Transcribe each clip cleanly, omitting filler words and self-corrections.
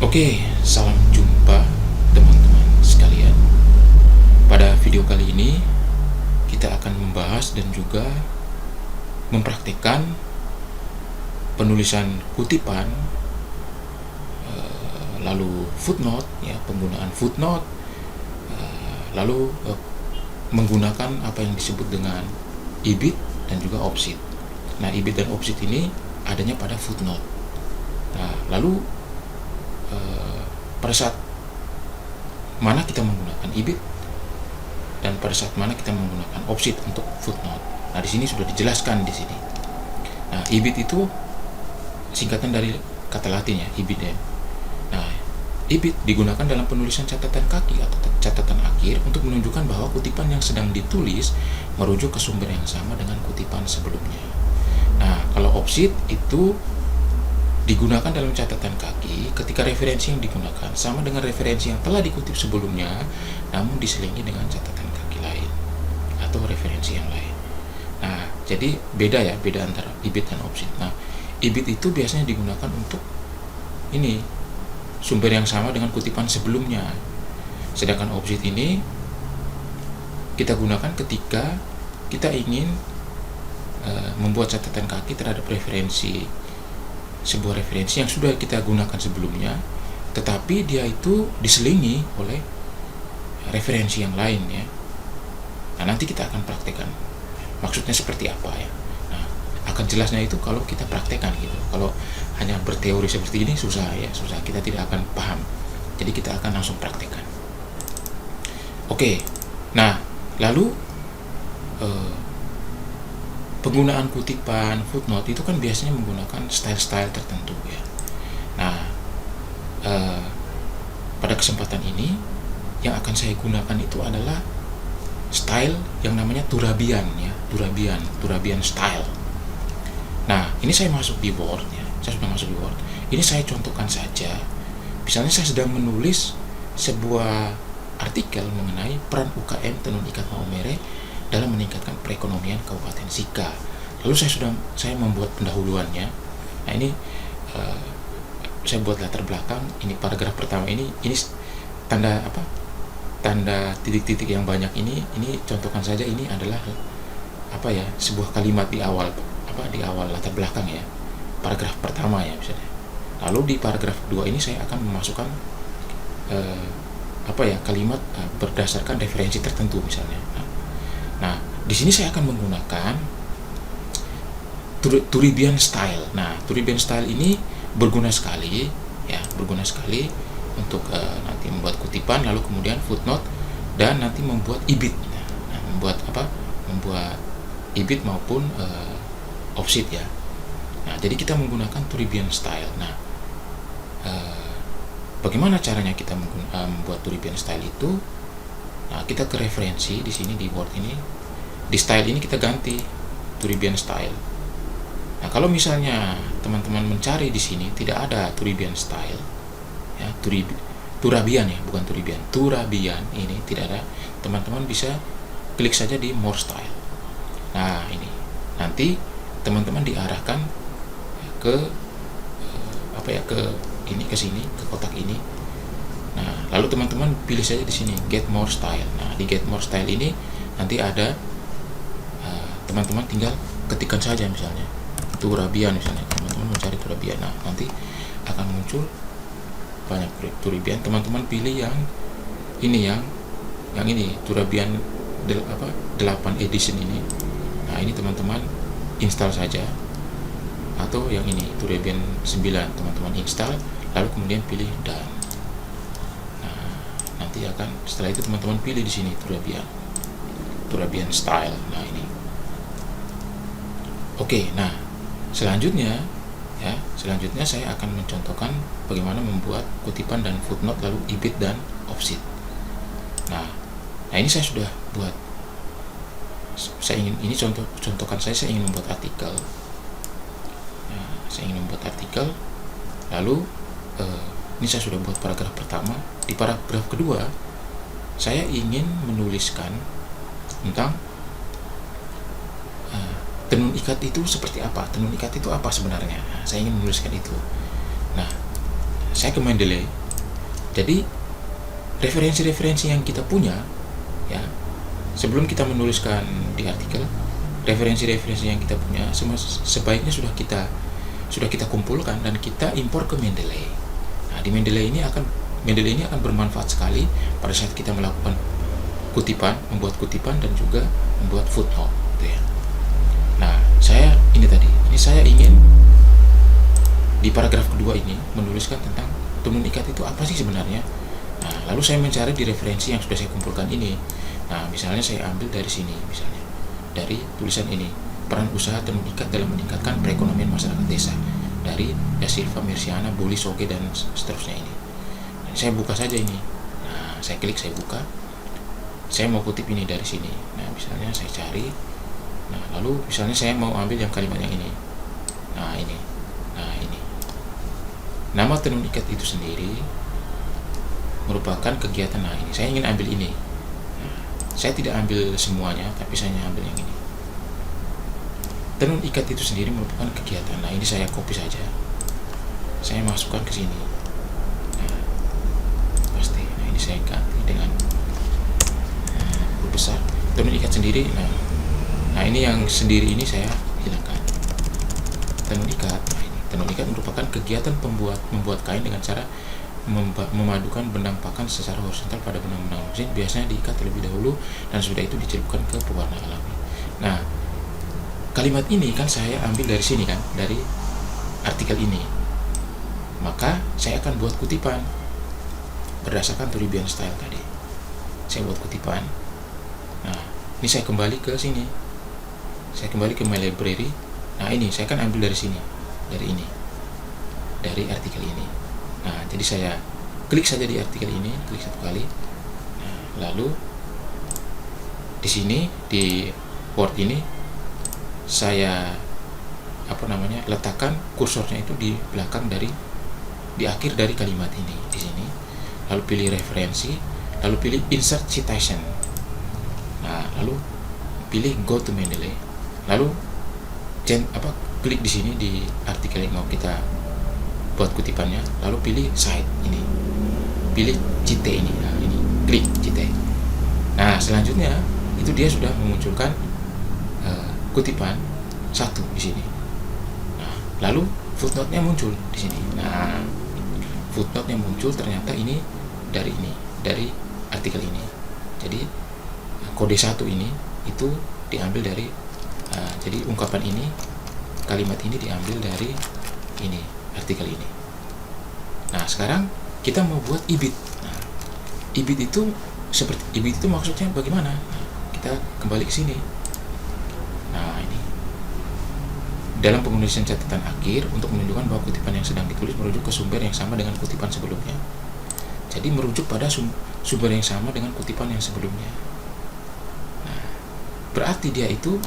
Oke, salam jumpa teman-teman sekalian. Pada video kali ini kita akan membahas dan juga mempraktikkan penulisan kutipan, lalu footnote, ya, penggunaan footnote, lalu menggunakan apa yang disebut dengan ibid dan juga opsid. Nah, ibid dan opsid ini adanya pada footnote. Nah, lalu pada saat mana kita menggunakan ibid dan pada saat mana kita menggunakan opsid untuk footnote. Nah, di sini sudah dijelaskan di sini. Nah, ibid itu singkatan dari kata Latin, ya, ibidem. Nah, ibid digunakan dalam penulisan catatan kaki atau catatan akhir untuk menunjukkan bahwa kutipan yang sedang ditulis merujuk ke sumber yang sama dengan kutipan sebelumnya. Nah, kalau opsid itu digunakan dalam catatan kaki ketika referensi yang digunakan sama dengan referensi yang telah dikutip sebelumnya, namun diselingi dengan catatan kaki lain atau referensi yang lain. Nah, jadi beda antara ibid dan opsid. Nah, ibid itu biasanya digunakan untuk ini, sumber yang sama dengan kutipan sebelumnya. Sedangkan opsid ini kita gunakan ketika kita ingin membuat catatan kaki terhadap sebuah referensi yang sudah kita gunakan sebelumnya, tetapi dia itu diselingi oleh referensi yang lain, ya. Nah, nanti kita akan praktekkan maksudnya seperti apa, ya. Nah, akan jelasnya itu kalau kita praktekkan gitu. Kalau hanya berteori seperti ini susah, kita tidak akan paham. Jadi kita akan langsung praktekkan. Oke. Nah, lalu penggunaan kutipan, footnote itu kan biasanya menggunakan style-style tertentu, ya. Nah, pada kesempatan ini yang akan saya gunakan itu adalah style yang namanya Turabian, ya, Turabian style. Nah, ini saya masuk di Word, ya. Saya sudah masuk di Word. Ini saya contohkan saja. Misalnya saya sedang menulis sebuah artikel mengenai peran UKM Tenun Ikat Maumere dalam meningkatkan perekonomian Kabupaten Sika. Lalu saya membuat pendahuluannya. Nah, ini saya buat latar belakang. Ini paragraf pertama ini tanda titik-titik yang banyak ini contohkan saja. Ini adalah sebuah kalimat di awal latar belakang, ya. Paragraf pertama, ya, misalnya. Lalu di paragraf kedua ini saya akan memasukkan kalimat berdasarkan referensi tertentu, misalnya. Nah, di sini saya akan menggunakan Turabian style. Nah, Turabian style ini berguna sekali untuk nanti membuat kutipan, lalu kemudian footnote, dan nanti membuat ibid. Nah, membuat ibid maupun opsid, ya. Nah, jadi kita menggunakan Turabian style. Nah, bagaimana caranya kita membuat Turabian style itu? Nah, kita ke referensi di sini di Word ini. Di style ini kita ganti Turabian style. Nah, kalau misalnya teman-teman mencari di sini tidak ada Turabian style, ya, Turabian, ya, bukan Turabian. Turabian ini tidak ada. Teman-teman bisa klik saja di More Style. Nah, ini nanti teman-teman diarahkan ke ke sini, ke kotak ini. Nah, lalu teman-teman pilih saja di sini Get More Style. Nah, di Get More Style ini nanti ada teman-teman tinggal ketikkan saja, misalnya Turabian, misalnya teman-teman mencari Turabian. Nah, nanti akan muncul banyak Turabian. Teman-teman pilih yang ini Turabian 8 edition ini. Nah, ini teman-teman install saja, atau yang ini Turabian 9 teman-teman install, lalu kemudian pilih Done. Nanti setelah itu teman-teman pilih di sini Turabian style. Nah, ini. Oke, nah selanjutnya saya akan mencontohkan bagaimana membuat kutipan dan footnote, lalu ibid dan opsid. Nah, ini saya sudah buat. Contohkan saya ingin membuat artikel. Nah, saya ingin membuat artikel, lalu ini saya sudah buat paragraf pertama. Di paragraf kedua saya ingin menuliskan tentang tenun ikat itu seperti apa, tenun ikat itu apa sebenarnya. Nah, saya ingin menuliskan itu. Nah, saya ke Mendeley. Jadi referensi-referensi yang kita punya, ya, sebelum kita menuliskan di artikel, referensi-referensi yang kita punya sebaiknya sudah kita kumpulkan dan kita impor ke Mendeley. Nah, di Mendeley ini akan bermanfaat sekali pada saat kita melakukan kutipan, membuat kutipan dan juga membuat footnote, gitu ya. Nah, saya ingin di paragraf kedua ini menuliskan tentang tenun ikat itu apa sih sebenarnya. Nah, lalu saya mencari di referensi yang sudah saya kumpulkan ini. Nah, misalnya saya ambil dari sini, misalnya dari tulisan ini, peran usaha tenun ikat dalam meningkatkan perekonomian masyarakat desa, dari Da Silva, Merciana, Bully, Soge, dan seterusnya ini. Nah, saya buka saja ini. Nah, saya klik, saya buka. Saya mau kutip ini dari sini. Nah, misalnya saya cari. Nah, lalu misalnya saya mau ambil yang kalimat yang ini. Nah, ini. Nama tenun ikat itu sendiri merupakan kegiatan. Nah, ini saya ingin ambil ini. Nah, saya tidak ambil semuanya, tapi saya ambil yang ini. Tenun ikat itu sendiri merupakan kegiatan. Nah, ini saya copy saja. Saya masukkan ke sini. Nah, pasti. Nah, ini saya ganti dengan huruf besar. Tenun ikat sendiri. Nah, ini yang sendiri ini saya hilangkan. Tenun ikat. Nah, ini tenun ikat merupakan kegiatan membuat kain dengan cara memadukan benang pakan secara horizontal pada benang-benang mesin, biasanya diikat terlebih dahulu dan sudah itu dicelupkan ke pewarna alami. Nah, kalimat ini kan saya ambil dari sini kan, dari artikel ini. Maka saya akan buat kutipan berdasarkan Turbine Style tadi. Saya buat kutipan. Nah, ini saya kembali ke sini. Saya kembali ke My Library. Nah, ini saya akan ambil dari sini, dari ini, dari artikel ini. Nah, jadi saya klik saja di artikel ini, klik satu kali. Nah, lalu di sini di Word ini saya letakkan kursornya itu di belakang di akhir dari kalimat ini di sini. Lalu pilih referensi, lalu pilih insert citation. Nah, lalu pilih go to Mendeley. Lalu klik di sini di artikel yang mau kita buat kutipannya, lalu pilih cite ini, pilih cite ini. Nah, ini klik cite. Nah, selanjutnya itu dia sudah memunculkan kutipan satu di sini. Nah, lalu footnote-nya muncul di sini. Nah, footnote-nya muncul ternyata ini dari artikel ini. Jadi kode 1 ini itu diambil dari jadi ungkapan ini, kalimat ini diambil dari ini, artikel ini. Nah, sekarang kita mau buat ibit. Nah, ibit itu maksudnya bagaimana? Nah, kita kembali ke sini. Nah, ini dalam penulisan catatan akhir untuk menunjukkan bahwa kutipan yang sedang ditulis merujuk ke sumber yang sama dengan kutipan sebelumnya. Jadi merujuk pada sumber yang sama dengan kutipan yang sebelumnya. Nah, berarti dia itu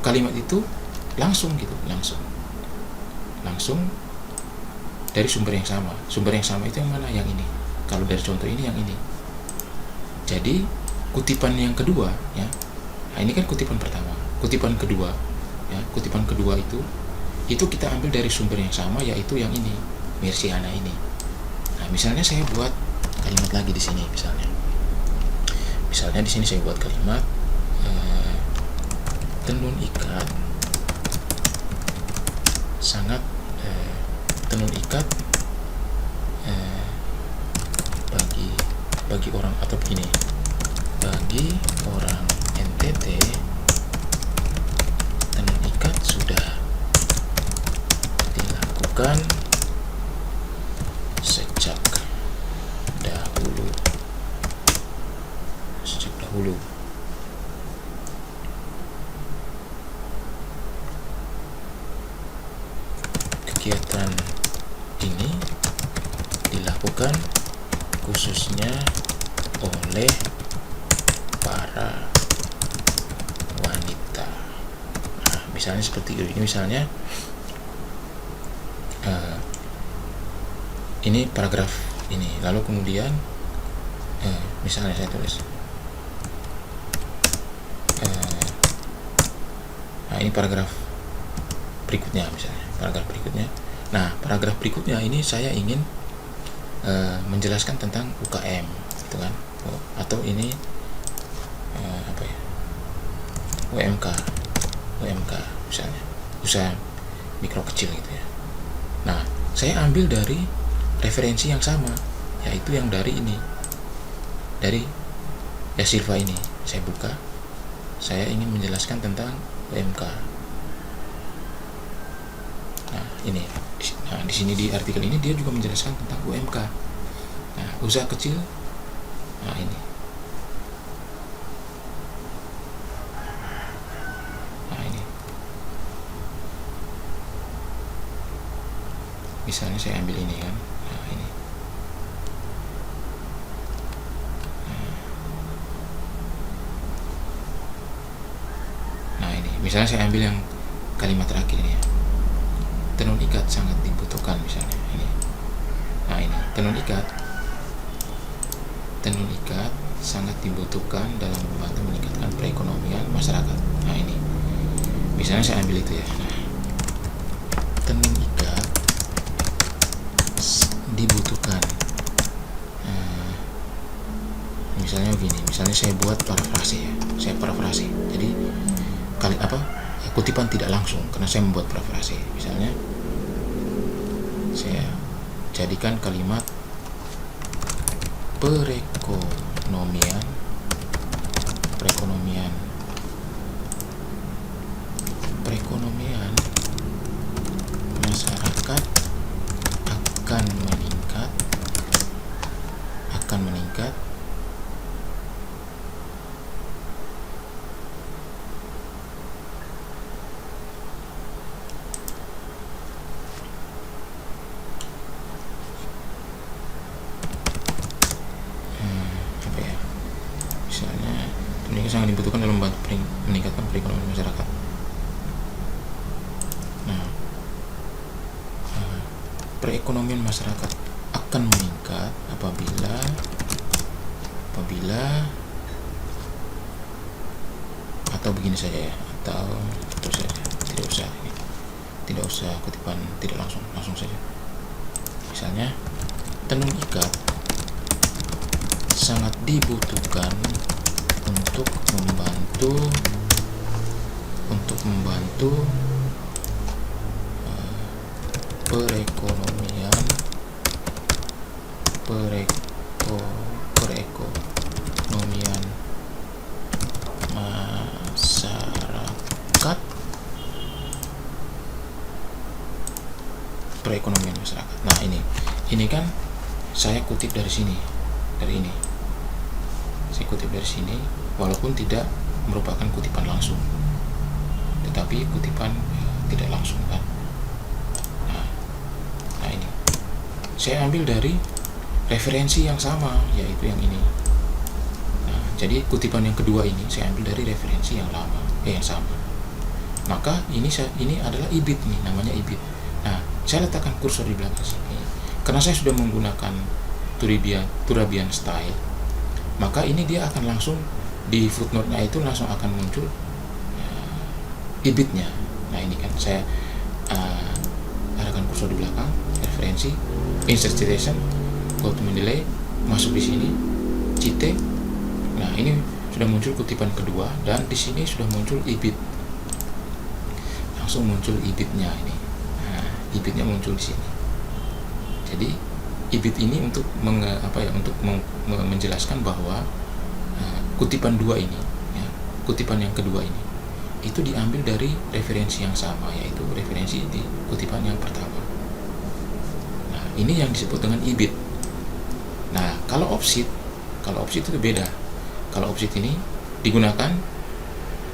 kalimat itu langsung dari sumber yang sama. Sumber yang sama itu yang mana? Yang ini. Kalau dari contoh ini yang ini. Jadi kutipan yang kedua, ya. Nah, ini kan kutipan pertama. Kutipan kedua, ya. Kutipan kedua itu kita ambil dari sumber yang sama, yaitu yang ini, Merciana ini. Nah, misalnya saya buat kalimat lagi di sini, misalnya di sini saya buat kalimat tenun ikat sangat tenun ikat bagi orang, atau begini, bagi orang NTT tenun ikat sudah dilakukan sejak dahulu. Kegiatan ini dilakukan khususnya oleh para wanita. Nah, misalnya seperti ini. Misalnya ini paragraf ini, lalu kemudian misalnya saya tulis nah, ini paragraf berikutnya, misalnya paragraf berikutnya, Nah, paragraf berikutnya ini saya ingin menjelaskan tentang UKM, gitu kan? Atau ini apa ya? UMK, misalnya, usaha mikro kecil gitu ya. Nah, saya ambil dari referensi yang sama, yaitu yang dari ini, dari Da Silva ini. Saya buka, saya ingin menjelaskan tentang UMK. Nah, ini. Nah, di sini di artikel ini dia juga menjelaskan tentang UMK. Nah, usaha kecil. Nah, ini. Nah, ini. Misalnya saya ambil ini kan. Nah, ini. Nah, ini. Misalnya saya ambil yang kalimat terakhir ini ya. Tenun ikat sangat dibutuhkan misalnya ini. Nah, ini tenun ikat sangat dibutuhkan dalam membantu meningkatkan perekonomian masyarakat. Nah, ini misalnya saya ambil itu ya. Nah, tenun ikat dibutuhkan. Misalnya begini, misalnya saya buat parafrase ya. Saya parafrase. Jadi kali apa? Kutipan tidak langsung karena saya membuat parafrase. Misalnya saya jadikan kalimat perekonomian masyarakat akan meningkat apa ya, misalnya ini sangat dibutuhkan dalam membantu meningkatkan perekonomian masyarakat. Nah, perekonomian masyarakat akan meningkat apabila atau begini saja ya, atau terus saja, tidak usah kutipan tidak langsung saja. Misalnya tenun ikat sangat dibutuhkan untuk membantu perekonomian masyarakat. Nah, ini kan saya kutip dari sini, dari ini. Saya kutip dari sini, walaupun tidak merupakan kutipan langsung, tetapi kutipan tidak langsung kan. Nah, ini saya ambil dari referensi yang sama, yaitu yang ini. Nah, jadi kutipan yang kedua ini saya ambil dari referensi yang lama, yang sama. Maka ini adalah ibid nih, namanya ibid. Nah, saya letakkan kursor di belakang sini. Karena saya sudah menggunakan Turabian style, maka ini dia akan langsung di footnote-nya itu langsung akan muncul ibidnya. Nah, ini kan saya arahkan kursor di belakang, referensi, insert citation, go to mendelay, masuk di sini, cite. Nah, ini sudah muncul kutipan kedua dan di sini sudah muncul ibid. Langsung muncul ibidnya ini. Nah, ibidnya muncul di sini. Jadi ibid ini untuk menjelaskan bahwa kutipan dua ini, ya, kutipan yang kedua ini itu diambil dari referensi yang sama, yaitu referensi di kutipan yang pertama. Nah, ini yang disebut dengan ibid. Nah, kalau opsit itu beda. Kalau opsit ini digunakan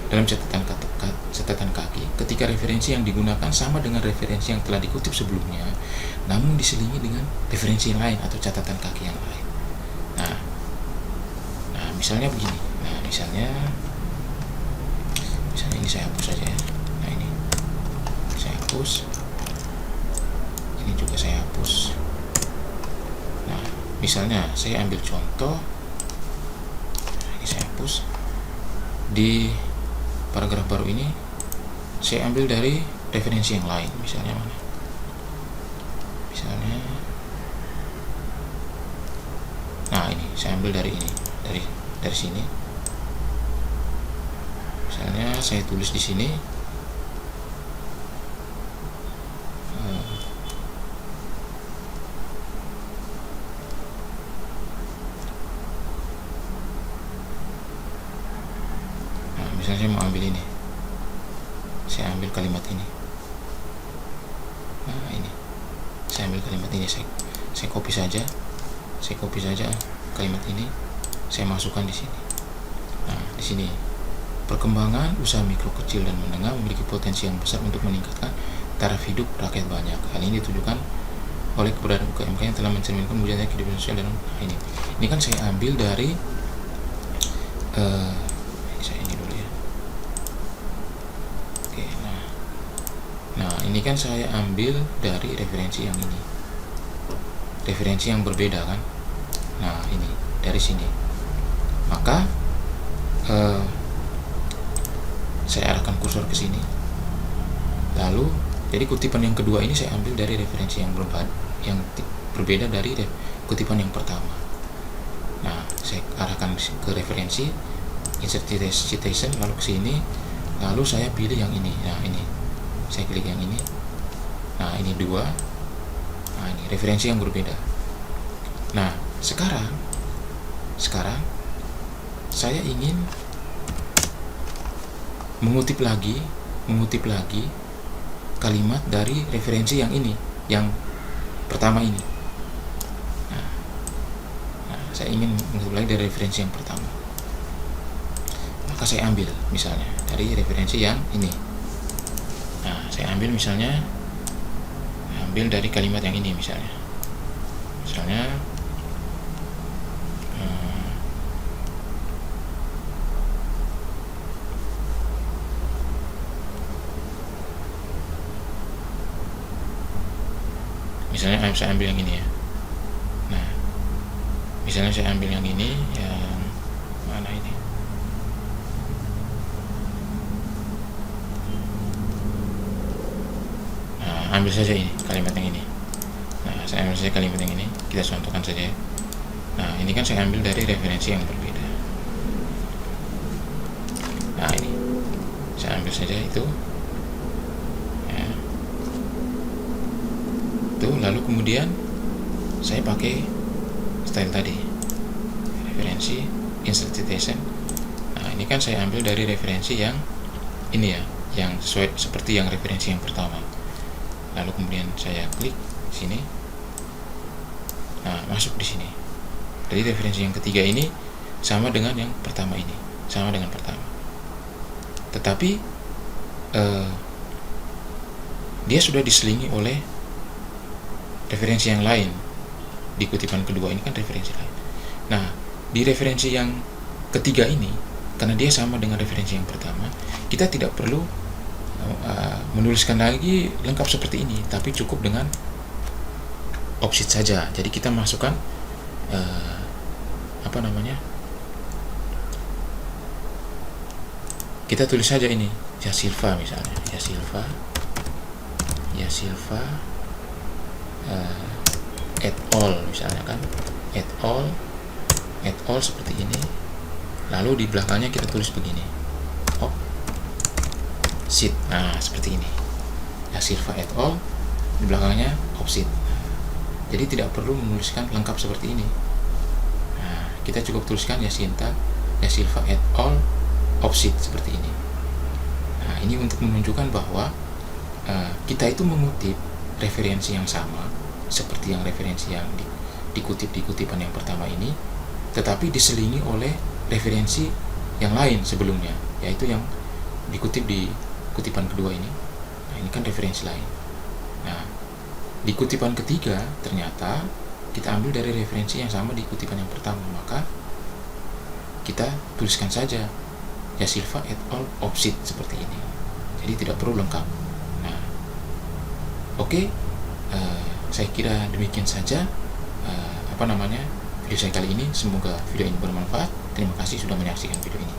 dalam catatan kaki ketika referensi yang digunakan sama dengan referensi yang telah dikutip sebelumnya, namun diselingi dengan referensi yang lain atau catatan kaki yang lain. Nah, misalnya begini. Nah, misalnya ini saya hapus saja ya. Nah, ini saya hapus. Ini juga saya hapus. Nah, misalnya saya ambil contoh. Ini saya hapus. Di paragraf baru ini saya ambil dari referensi yang lain, misalnya mana? misalnya. Nah, ini saya ambil dari ini, dari sini. Misalnya saya tulis di sini misalnya saya mau ambil ini, saya ambil kalimat ini. Nah, ini saya ambil kalimat ini, saya copy saja, kalimat ini, saya masukkan di sini. Nah, di sini perkembangan usaha mikro, kecil, dan menengah memiliki potensi yang besar untuk meningkatkan taraf hidup rakyat banyak. Hal ini ditujukan oleh keberadaan UMKM yang telah mencerminkan wujudnya kehidupan sosial. Dan ini kan saya ambil dari saya ini dulu ya. Oke, nah ini kan saya ambil dari referensi yang ini, referensi yang berbeda kan. Nah, ini dari sini, maka saya arahkan kursor ke sini. Lalu jadi kutipan yang kedua ini saya ambil dari referensi yang berbeda dari kutipan yang pertama. Nah, saya arahkan ke referensi, insert citation, lalu ke sini, lalu saya pilih yang ini. Nah, ini saya klik yang ini. Nah, ini dua. Nah, ini referensi yang berbeda. Nah, sekarang saya ingin mengutip lagi kalimat dari referensi yang ini, yang pertama ini. Nah, saya ingin mengutip lagi dari referensi yang pertama, maka saya ambil misalnya dari referensi yang ini. Nah, saya ambil misalnya, ambil dari kalimat yang ini misalnya saya ambil yang ini ya. Nah, misalnya saya ambil yang ini, yang mana ini? Nah, ambil saja ini kalimat yang ini. Nah, saya ambil saja kalimat yang ini, kita contohkan saja. Nah, ini kan saya ambil dari referensi yang berbeda. Nah, ini saya ambil saja itu. Lalu kemudian saya pakai style tadi, referensi, insert citation. Nah, ini kan saya ambil dari referensi yang ini ya, yang sesuai seperti yang referensi yang pertama. Lalu kemudian saya klik sini. Nah, masuk di sini. Jadi referensi yang ketiga ini sama dengan yang pertama ini, sama dengan pertama. Tetapi dia sudah diselingi oleh referensi yang lain. Di kutipan kedua ini kan referensi lain. Nah, di referensi yang ketiga ini, karena dia sama dengan referensi yang pertama, kita tidak perlu menuliskan lagi lengkap seperti ini, tapi cukup dengan offset saja. Jadi kita masukkan kita tulis saja ini Yasilva misalnya, Yasilva et al misalnya kan, et al seperti ini. Lalu di belakangnya kita tulis begini, offset. Nah, seperti ini, Yasilva et al, di belakangnya offset. Jadi tidak perlu menuliskan lengkap seperti ini. Nah, kita cukup tuliskan Yasilva et al offset seperti ini. Nah, ini untuk menunjukkan bahwa kita itu mengutip referensi yang sama seperti yang referensi yang dikutip di kutipan yang pertama ini, tetapi diselingi oleh referensi yang lain sebelumnya, yaitu yang dikutip di kutipan kedua ini. Nah, ini kan referensi lain. Nah, di kutipan ketiga ternyata kita ambil dari referensi yang sama di kutipan yang pertama, maka kita tuliskan saja Yasilva et al offset seperti ini. Jadi tidak perlu lengkap. Nah, oke. Saya kira demikian saja video saya kali ini. Semoga video ini bermanfaat. Terima kasih sudah menyaksikan video ini.